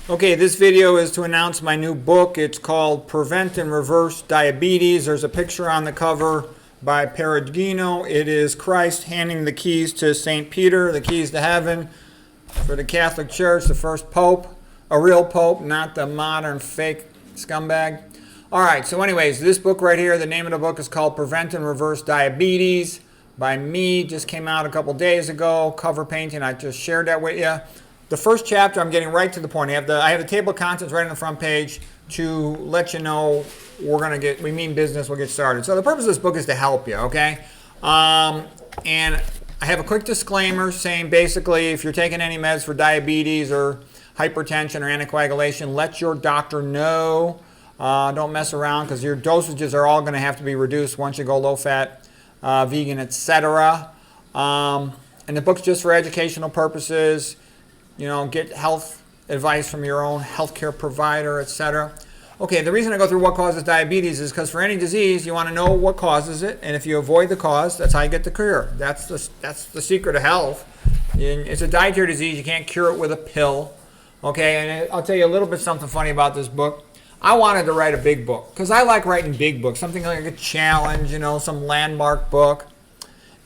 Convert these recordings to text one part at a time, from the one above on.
Okay, this video is to announce my new book. It's called Prevent and Reverse Diabetes. There's a picture on the cover by Perugino. It is Christ handing the keys to St. Peter, the keys to heaven for the Catholic Church, the first pope, a real pope, not the modern fake scumbag. All right, so anyways, this book right here, the name of the book is called Prevent and Reverse Diabetes by me. Just came out a couple days ago. Cover painting, I just shared that with you. The first chapter, I'm getting right to the point. I have the table of contents right on the front page to let you know we mean business, we'll get started. So the purpose of this book is to help you, okay? And I have a quick disclaimer saying basically if you're taking any meds for diabetes or hypertension or anticoagulation, let your doctor know. Don't mess around because your dosages are all going to have to be reduced once you go low-fat, vegan, etc. And the book's just for educational purposes. You know, get health advice from your own healthcare provider, etc. Okay, the reason I go through what causes diabetes is because for any disease, you want to know what causes it, and if you avoid the cause, that's how you get the cure. That's the secret of health. It's a dietary disease. You can't cure it with a pill. Okay, and I'll tell you a little bit something funny about this book. I wanted to write a big book because I like writing big books, something like a challenge, you know, some landmark book.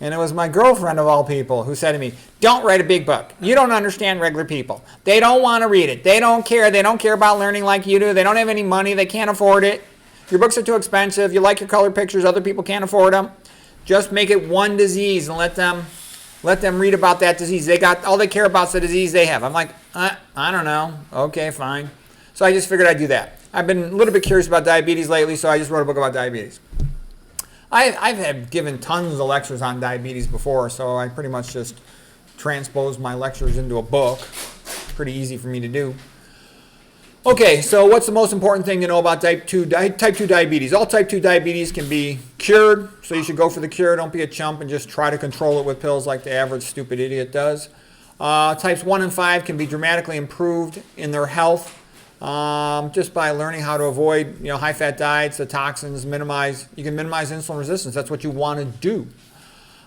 And it was my girlfriend, of all people, who said to me, don't write a big book. You don't understand regular people. They don't want to read it. They don't care. They don't care about learning like you do. They don't have any money. They can't afford it. Your books are too expensive. You like your color pictures. Other people can't afford them. Just make it one disease and let them read about that disease. All they care about is the disease they have. I'm like, I don't know. Okay, fine. So I just figured I'd do that. I've been a little bit curious about diabetes lately, so I just wrote a book about diabetes. I've given tons of lectures on diabetes before, so I pretty much just transposed my lectures into a book. Pretty easy for me to do. Okay, so what's the most important thing to know about type 2 diabetes? All type 2 diabetes can be cured, so you should go for the cure. Don't be a chump and just try to control it with pills like the average stupid idiot does. Types 1 and 5 can be dramatically improved in their health. Just by learning how to avoid, high-fat diets, the toxins, you can minimize insulin resistance. That's what you want to do.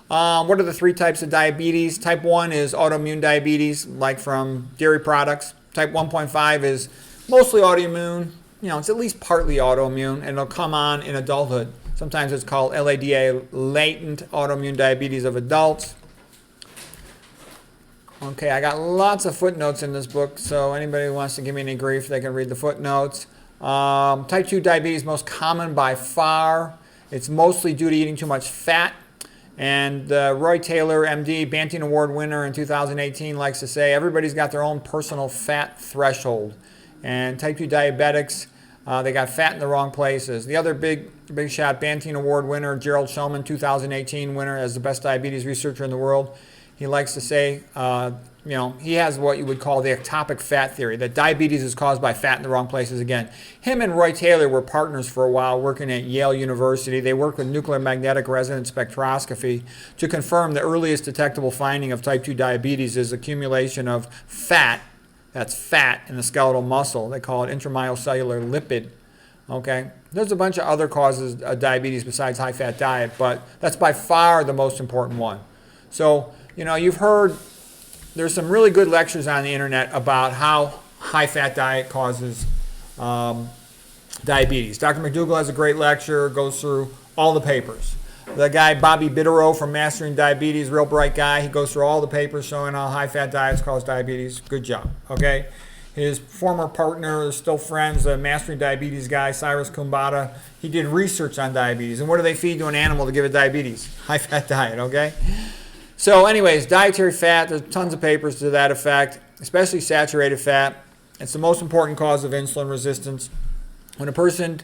What are the 3 types of diabetes? Type 1 is autoimmune diabetes, like from dairy products. Type 1.5 is mostly autoimmune. It's at least partly autoimmune, and it'll come on in adulthood. Sometimes it's called LADA, latent autoimmune diabetes of adults. Okay, I got lots of footnotes in this book, so anybody who wants to give me any grief, they can read the footnotes. Type 2 diabetes, most common by far. It's mostly due to eating too much fat. And Roy Taylor, MD, Banting Award winner in 2018, likes to say everybody's got their own personal fat threshold. And type 2 diabetics, they got fat in the wrong places. The other big shot, Banting Award winner, Gerald Shulman, 2018 winner as the best diabetes researcher in the world. He likes to say, he has what you would call the ectopic fat theory, that diabetes is caused by fat in the wrong places again. Him and Roy Taylor were partners for a while working at Yale University. They worked with nuclear magnetic resonance spectroscopy to confirm the earliest detectable finding of type 2 diabetes is accumulation of fat, that's fat in the skeletal muscle. They call it intramyocellular lipid. Okay, there's a bunch of other causes of diabetes besides high-fat diet, but that's by far the most important one. So, you've heard there's some really good lectures on the internet about how high-fat diet causes diabetes. Dr. McDougall has a great lecture, goes through all the papers. The guy, Bobby Bitterow from Mastering Diabetes, real bright guy, he goes through all the papers showing how high-fat diets cause diabetes. Good job, okay? His former partner, still friends, the Mastering Diabetes guy, Cyrus Kumbata, he did research on diabetes. And what do they feed to an animal to give it diabetes? High-fat diet, okay? So anyways, dietary fat, there's tons of papers to that effect, especially saturated fat. It's the most important cause of insulin resistance. When a person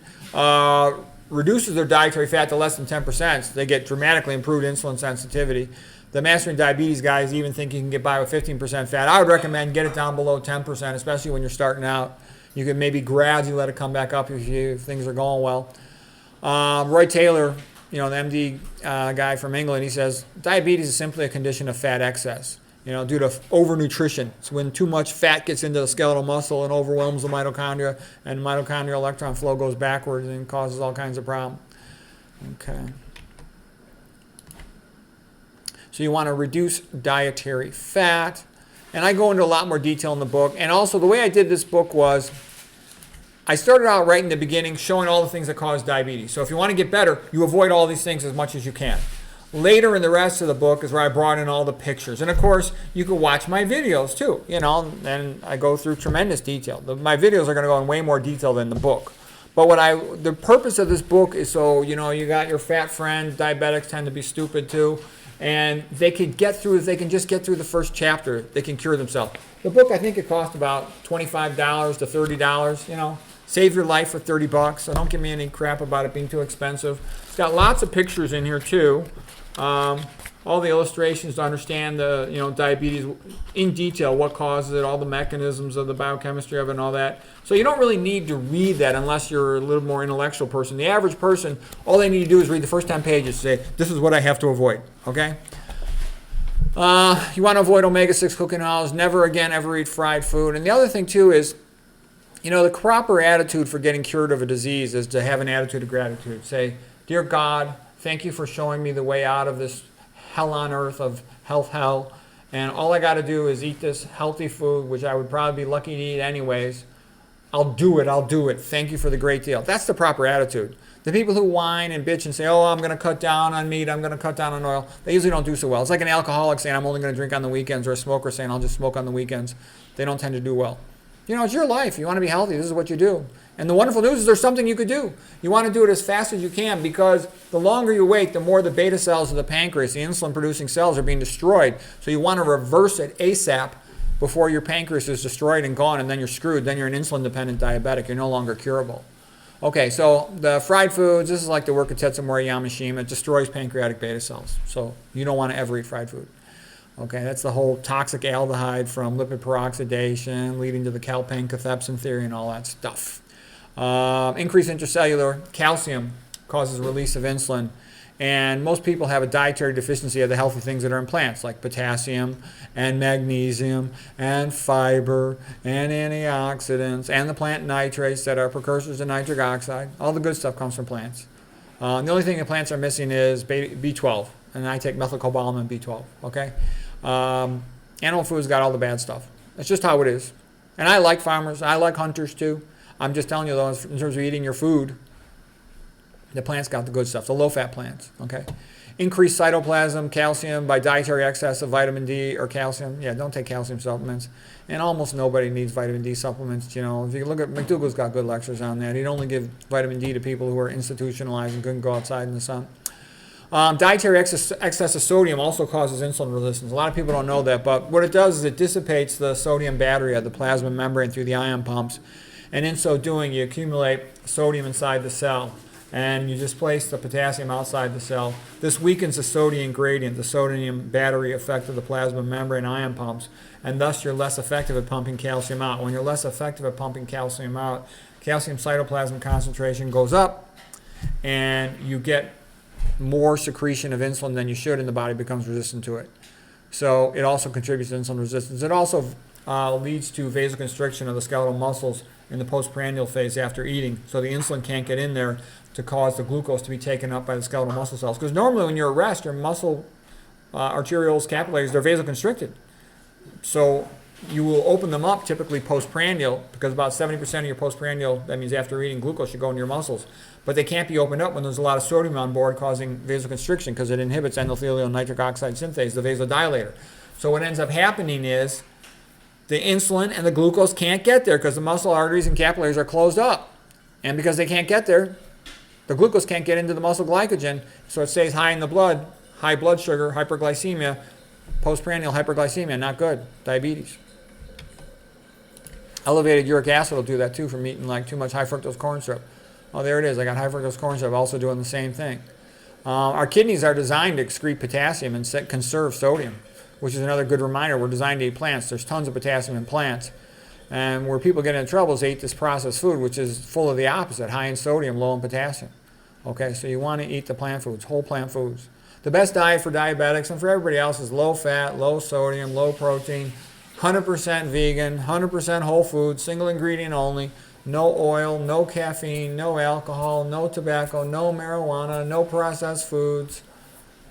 reduces their dietary fat to less than 10%, they get dramatically improved insulin sensitivity. The Mastering Diabetes guys even think you can get by with 15% fat. I would recommend get it down below 10%, especially when you're starting out. You can maybe gradually let it come back up if things are going well. Roy Taylor, the MD guy from England, he says diabetes is simply a condition of fat excess, due to overnutrition. It's when too much fat gets into the skeletal muscle and overwhelms the mitochondria, and mitochondrial electron flow goes backwards and causes all kinds of problems. Okay. So you want to reduce dietary fat. And I go into a lot more detail in the book. And also the way I did this book was I started out right in the beginning showing all the things that cause diabetes. So if you want to get better, you avoid all these things as much as you can. Later in the rest of the book is where I brought in all the pictures. And of course, you can watch my videos too, and I go through tremendous detail. My videos are going to go in way more detail than the book. But the purpose of this book is so, you got your fat friends, diabetics tend to be stupid too, and they can if they can just get through the first chapter, they can cure themselves. The book, I think it cost about $25 to $30, Save your life for $30, so don't give me any crap about it being too expensive. It's got lots of pictures in here too. All the illustrations to understand the diabetes in detail, what causes it, all the mechanisms of the biochemistry of it and all that. So you don't really need to read that unless you're a little more intellectual person. The average person, all they need to do is read the first 10 pages and say, this is what I have to avoid, okay? You want to avoid omega-6 cooking oils, never again ever eat fried food. And the other thing too is, the proper attitude for getting cured of a disease is to have an attitude of gratitude. Say, dear God, thank you for showing me the way out of this hell on earth of health hell. And all I got to do is eat this healthy food, which I would probably be lucky to eat anyways. I'll do it. Thank you for the great deal. That's the proper attitude. The people who whine and bitch and say, oh, I'm going to cut down on meat, I'm going to cut down on oil, they usually don't do so well. It's like an alcoholic saying, I'm only going to drink on the weekends, or a smoker saying, I'll just smoke on the weekends. They don't tend to do well. It's your life. You want to be healthy. This is what you do. And the wonderful news is there's something you could do. You want to do it as fast as you can, because the longer you wait, the more the beta cells of the pancreas, the insulin-producing cells, are being destroyed. So you want to reverse it ASAP before your pancreas is destroyed and gone, and then you're screwed. Then you're an insulin-dependent diabetic. You're no longer curable. Okay, so the fried foods, this is like the work of Tetsuya Yamashima. It destroys pancreatic beta cells. So you don't want to ever eat fried food. Okay, that's the whole toxic aldehyde from lipid peroxidation leading to the calpain-cathepsin theory and all that stuff. Increased intracellular calcium causes release of insulin. And most people have a dietary deficiency of the healthy things that are in plants, like potassium and magnesium and fiber and antioxidants and the plant nitrates that are precursors to nitric oxide. All the good stuff comes from plants. The only thing the plants are missing is B12. And I take methylcobalamin B12, okay? Animal food's got all the bad stuff. That's just how it is. And I like farmers. I like hunters too. I'm just telling you, though, in terms of eating your food, the plants got the good stuff, the low-fat plants, okay? Increased cytoplasm, calcium by dietary excess of vitamin D or calcium. Yeah, don't take calcium supplements. And almost nobody needs vitamin D supplements, If you look at, McDougall's got good lectures on that. He'd only give vitamin D to people who are institutionalized and couldn't go outside in the sun. Dietary excess of sodium also causes insulin resistance. A lot of people don't know that, but what it does is it dissipates the sodium battery of the plasma membrane through the ion pumps, and in so doing, you accumulate sodium inside the cell, and you displace the potassium outside the cell. This weakens the sodium gradient, the sodium battery effect of the plasma membrane ion pumps, and thus you're less effective at pumping calcium out. When you're less effective at pumping calcium out, calcium cytoplasm concentration goes up, and you get more secretion of insulin than you should, and the body becomes resistant to it. So it also contributes to insulin resistance. It also leads to vasoconstriction of the skeletal muscles in the postprandial phase after eating. So the insulin can't get in there to cause the glucose to be taken up by the skeletal muscle cells. Because normally when you're at rest, your muscle arterioles, capillaries, they're vasoconstricted. So you will open them up typically postprandial, because about 70% of your postprandial, that means after eating, glucose should go into your muscles. But they can't be opened up when there's a lot of sodium on board, causing vasoconstriction, because it inhibits endothelial nitric oxide synthase, the vasodilator. So what ends up happening is the insulin and the glucose can't get there because the muscle arteries and capillaries are closed up. And because they can't get there, the glucose can't get into the muscle glycogen, so it stays high in the blood, high blood sugar, hyperglycemia, postprandial hyperglycemia, not good, diabetes. Elevated uric acid will do that too from eating like too much high fructose corn syrup. Oh, there it is. I got high fructose corn syrup also doing the same thing. Our kidneys are designed to excrete potassium and conserve sodium, which is another good reminder. We're designed to eat plants. There's tons of potassium in plants. And where people get into trouble is they eat this processed food, which is full of the opposite, high in sodium, low in potassium. Okay, so you want to eat the plant foods, whole plant foods. The best diet for diabetics and for everybody else is low fat, low sodium, low protein, 100% vegan, 100% whole food, single ingredient only, no oil, no caffeine, no alcohol, no tobacco, no marijuana, no processed foods,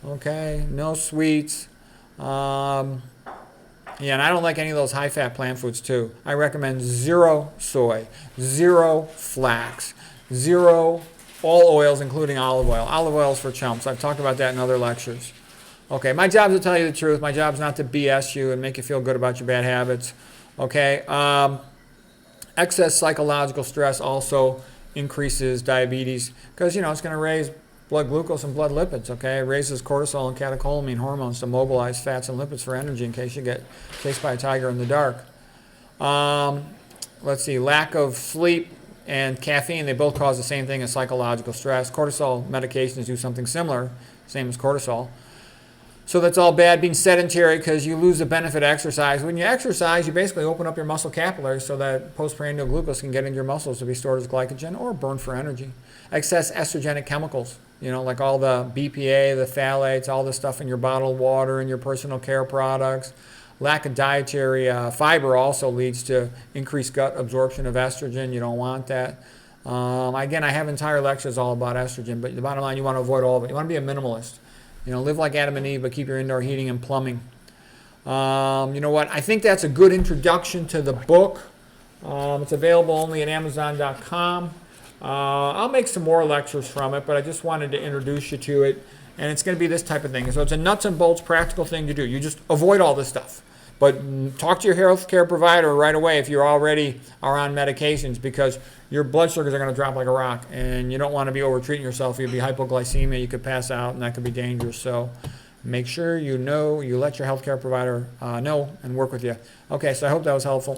okay, no sweets. Yeah, and I don't like any of those high-fat plant foods too. I recommend zero soy, zero flax, zero all oils, including olive oil. Olive oil is for chumps. I've talked about that in other lectures. Okay, my job is to tell you the truth. My job is not to BS you and make you feel good about your bad habits. Okay, excess psychological stress also increases diabetes because, you know, it's going to raise blood glucose and blood lipids, okay? It raises cortisol and catecholamine hormones to mobilize fats and lipids for energy in case you get chased by a tiger in the dark. Let's see, lack of sleep and caffeine, they both cause the same thing as psychological stress. Cortisol medications do something similar, same as cortisol. So that's all bad. Being sedentary because you lose the benefit of exercise. When you exercise, you basically open up your muscle capillaries so that postprandial glucose can get into your muscles to be stored as glycogen or burned for energy. Excess estrogenic chemicals, you know, like all the BPA, the phthalates, all the stuff in your bottled water and your personal care products. Lack of dietary fiber also leads to increased gut absorption of estrogen. You don't want that. Again, I have entire lectures all about estrogen, but the bottom line, you want to avoid all of it. You want to be a minimalist. You know, live like Adam and Eve, but keep your indoor heating and plumbing. You know what? I think that's a good introduction to the book. It's available only at Amazon.com. I'll make some more lectures from it, but I just wanted to introduce you to it. And it's going to be this type of thing. So it's a nuts and bolts practical thing to do. You just avoid all this stuff. But talk to your health care provider right away if you already are on medications, because your blood sugars are going to drop like a rock, and you don't want to be over-treating yourself. You'll be hypoglycemia, you could pass out, and that could be dangerous. So make sure you let your health care provider know and work with you. Okay, so I hope that was helpful.